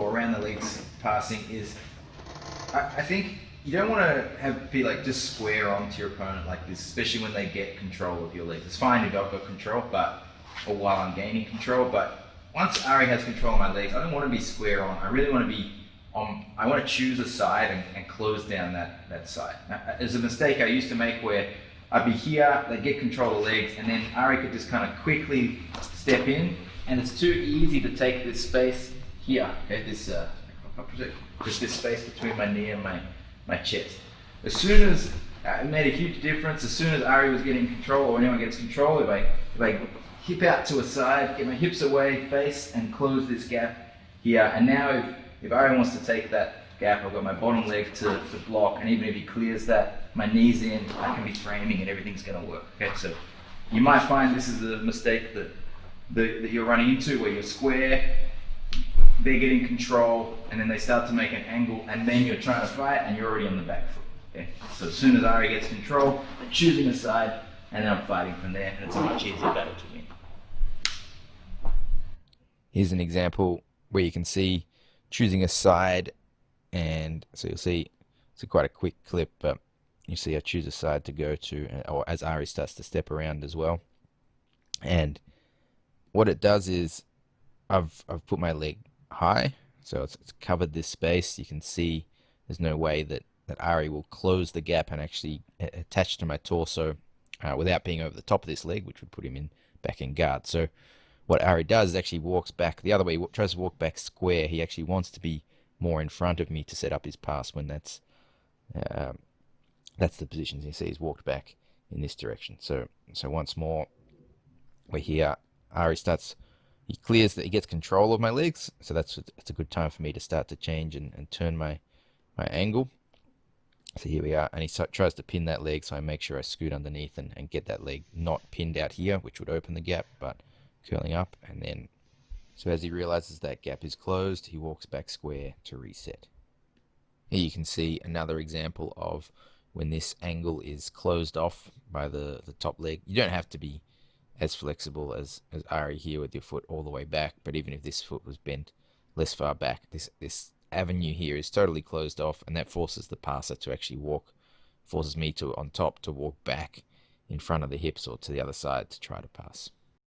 around the legs passing is, I think you don't want to be like just square onto your opponent like this, especially when they get control of your legs. It's fine if I've got control, or while I'm gaining control, but once Ari has control of my legs, I don't want to be square on. I really want to be on. I want to choose a side and close down that side. Now, there's a mistake I used to make where I'd be here, they'd get control of the legs, and then Ari could just kind of quickly step in, and it's too easy to take this space here, okay, just this space between my knee and my chest. As soon as, it made a huge difference, as soon as Ari was getting control, or anyone gets control, if I hip out to a side, get my hips away, face, and close this gap here, and now if Ari wants to take that gap, I've got my bottom leg to block, and even if he clears that, my knee's in, I can be framing and everything's gonna work, okay? So you might find this is a mistake that you're running into, where you're square, they're getting control, and then they start to make an angle, and then you're trying to fight, and you're already on the back foot. Okay? So as soon as Ari gets control, I'm choosing a side, and then I'm fighting from there, and it's a much easier battle to win. Here's an example where you can see choosing a side, and so you'll see it's quite a quick clip, but you see I choose a side to go to, or as Ari starts to step around as well. And what it does is I've put my leg high, so it's covered this space. You can see there's no way that Ari will close the gap and actually attach to my torso without being over the top of this leg, which would put him back in guard. So what Ari does is actually walks back the other way. He tries to walk back square. He actually wants to be more in front of me to set up his pass when that's the position. You see he's walked back in this direction. So once more, we're here. Ari he clears that he gets control of my legs, so it's a good time for me to start to change and turn my angle. So here we are, and he tries to pin that leg, so I make sure I scoot underneath and get that leg not pinned out here, which would open the gap, but curling up, and then so as he realizes that gap is closed, he walks back square to reset. Here you can see another example of when this angle is closed off by the top leg. You don't have to be as flexible as Ari here with your foot all the way back, but even if this foot was bent less far back, this avenue here is totally closed off, and that forces the passer to actually forces me to on top to walk back in front of the hips or to the other side to try to pass.